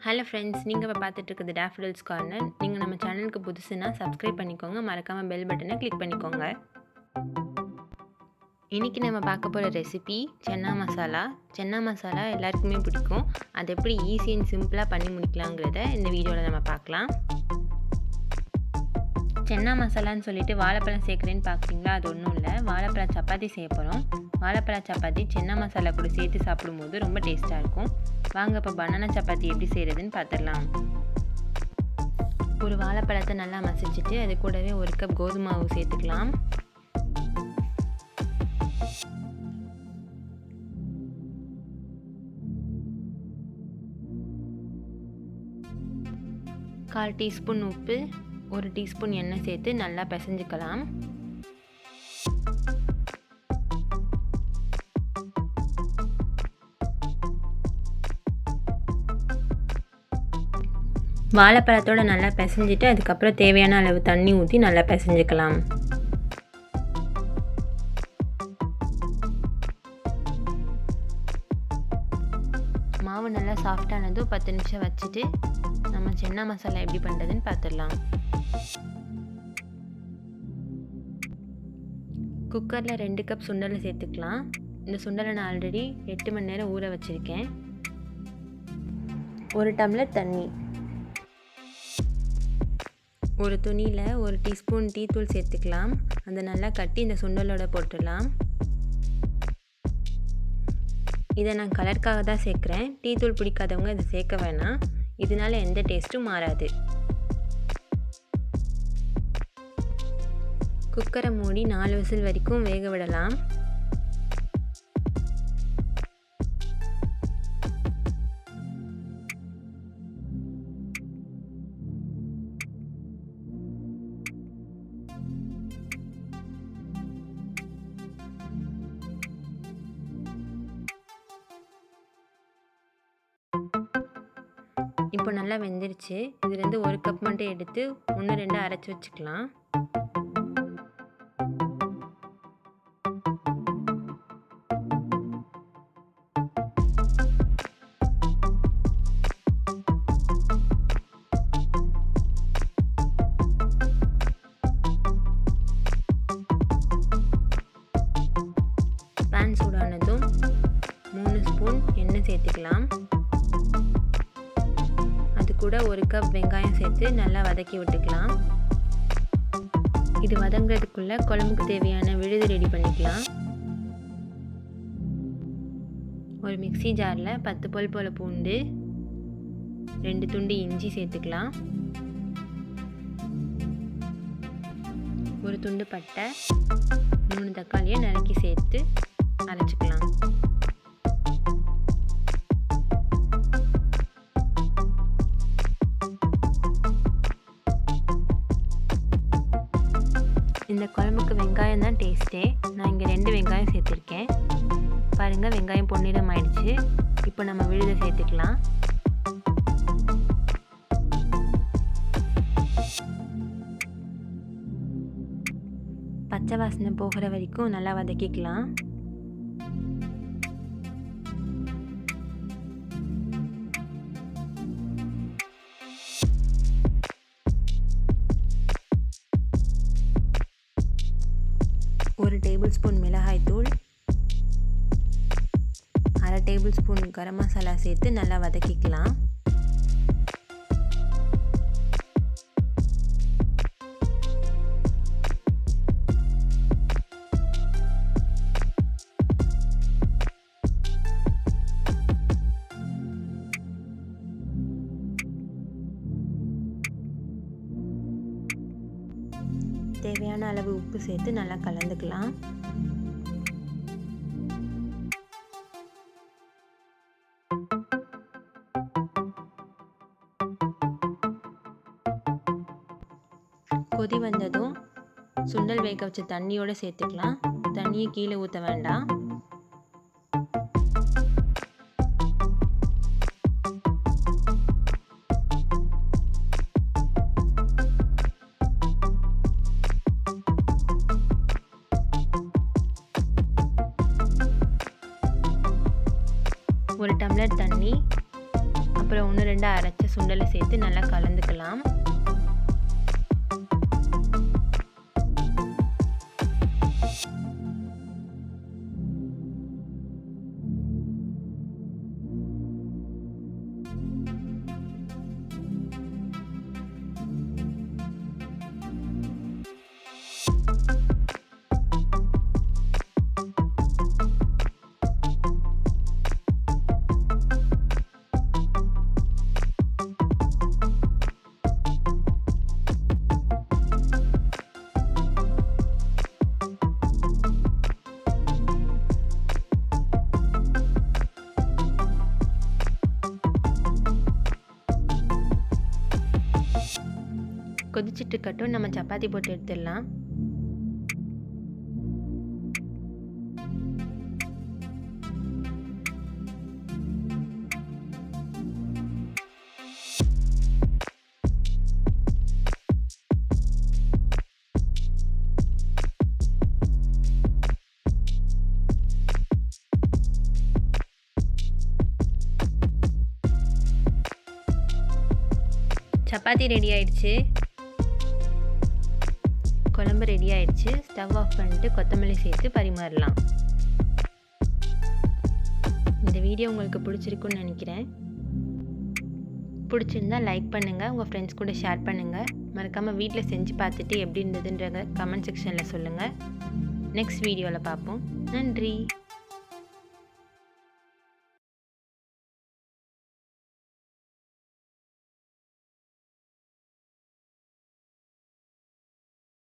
Hello friends, நீங்கள் இப்போ பார்த்துட்டு இருக்கிறது டேஃபடில்ஸ் கார்னர். நீங்கள் நம்ம சேனலுக்கு புதுசுன்னா சப்ஸ்கிரைப் பண்ணிக்கோங்க, மறக்காமல் பெல் பட்டனை கிளிக் பண்ணிக்கோங்க. இன்றைக்கி நம்ம பார்க்க போகிற ரெசிபி சென்னா மசாலா. சென்னா மசாலா எல்லாருக்குமே பிடிக்கும். அது எப்படி ஈஸி அண்ட் சிம்பிளாக பண்ணி முடிக்கலாங்கிறத இந்த வீடியோவில் நம்ம பார்க்கலாம். சென்னா மசாலான்னு சொல்லிட்டு வாழைப்பழம் சேர்க்குறேன்னு பார்க்குறீங்களா? அது ஒன்றும் இல்லை, வாழைப்பழ சப்பாத்தி செய்ய போகிறோம். வாழைப்பழ சப்பாத்தி சென்னா மசாலா கூட சேர்த்து சாப்பிடும்போது ரொம்ப டேஸ்ட்டாக இருக்கும். வாங்க இப்போ பனானா சப்பாத்தி எப்படி செய்கிறதுன்னு பார்த்துடலாம். ஒரு வாழைப்பழத்தை நல்லா மசிச்சுட்டு அது கூடவே 1 கப் கோதுமை மாவு சேர்த்துக்கலாம். கால் டீஸ்பூன் உப்பு, 1 டீஸ்பூன் எண்ணெய் சேர்த்து நல்லா பிசைஞ்சுக்கலாம். வாழைப்பழத்தோடு நல்லா பிசைஞ்சிட்டு அதுக்கப்புறம் தேவையான அளவு தண்ணி ஊற்றி நல்லா பிசைஞ்சுக்கலாம். மாவு நல்லா சாஃப்டானதும் 10 நிமிஷம் வச்சுட்டு நம்ம சென்னா மசாலா எப்படி பண்ணுறதுன்னு பார்த்துடலாம். குக்கரில் 2 கப் சுண்டலை சேர்த்துக்கலாம். இந்த சுண்டலை நான் ஆல்ரெடி 8 மணி நேரம் ஊற வச்சுருக்கேன். 1 டம்ளர் தண்ணி, ஒரு துணியில் 1 டீஸ்பூன் டீத்தூள் சேர்த்துக்கலாம். அதை நல்லா கட்டி இந்த சுண்டலோட போட்டுடலாம். இதை நான் கலருக்காக தான் சேர்க்குறேன். டீத்தூள் பிடிக்காதவங்க இதை சேர்க்க வேணாம், இதனால எந்த டேஸ்ட்டும் மாறாது. குக்கரை மூடி 4 விசில் வரைக்கும் வேக விடலாம். இப்போ நல்லா வெந்துருச்சு. இதுலேருந்து 1 கப் மட்டும் எடுத்து 1, 2 அரைச்சி வச்சுக்கலாம். பேன் சூடானதும் 3 ஸ்பூன் எண்ணெய் சேர்த்துக்கலாம். கூட 1 கப் வெங்காயம் சேர்த்து நல்லா வதக்கி விட்டுக்கலாம். இது வதங்கிறதுக்குள்ளே குழம்புக்கு தேவையான விழுது ரெடி பண்ணிக்கலாம். ஒரு மிக்ஸி ஜாரில் 10 பல் போல் பூண்டு, 2 துண்டு இஞ்சி சேர்த்துக்கலாம். 1 துண்டு பட்டை, 3 தக்காளியை நறுக்கி சேர்த்து அரைச்சிக்கலாம். இந்த குழம்புக்கு வெங்காயம் தான் டேஸ்ட்டே. நான் இங்கே 2 வெங்காயம் சேர்த்துருக்கேன். பாருங்கள், வெங்காயம் பொன்னிறம் ஆயிடுச்சு. இப்போ நம்ம விழுதை சேர்த்துக்கலாம். பச்சை வாசனை போகிற வரைக்கும் நல்லா வதக்கிக்கலாம். ஒரு டேபிள் ஸ்பூன் மிளகாய் தூள், 1/2 டேபிள் ஸ்பூன் கரம் மசாலா சேர்த்து நல்லா வதக்கிக்கலாம். தேவையான அளவு உப்பு சேர்த்து நல்லா கலந்துக்கலாம். கொதி வந்ததும் சுண்டல் வேக வச்ச தண்ணியோடு சேர்த்துக்கலாம். தண்ணியை கீழே ஊற்ற வேண்டாம். ஒரு டம்ளர் தண்ணி, அப்புறம் 1 2 அரைச்ச சுண்டலை சேர்த்து நல்லா கலந்துக்கலாம். கொதிச்சிட்டு இருக்கட்டும். நம்ம சப்பாத்தி போட்டு எடுத்துடலாம். சப்பாத்தி ரெடி ஆயிடுச்சு. குழம்பு ரெடி ஆயிடுச்சு. ஸ்டவ் ஆஃப் பண்ணிட்டு கொத்தமல்லி சேர்த்து பரிமாறலாம். இந்த வீடியோ உங்களுக்கு பிடிச்சிருக்குன்னு நினைக்கிறேன். பிடிச்சிருந்தா லைக் பண்ணுங்கள், உங்கள் ஃப்ரெண்ட்ஸ் கூட ஷேர் பண்ணுங்கள். மறக்காமல் வீட்டில் செஞ்சு பார்த்துட்டு எப்படி இருந்ததுன்றத கமெண்ட் செக்ஷனில் சொல்லுங்கள். நெக்ஸ்ட் வீடியோவில் பார்ப்போம். நன்றி.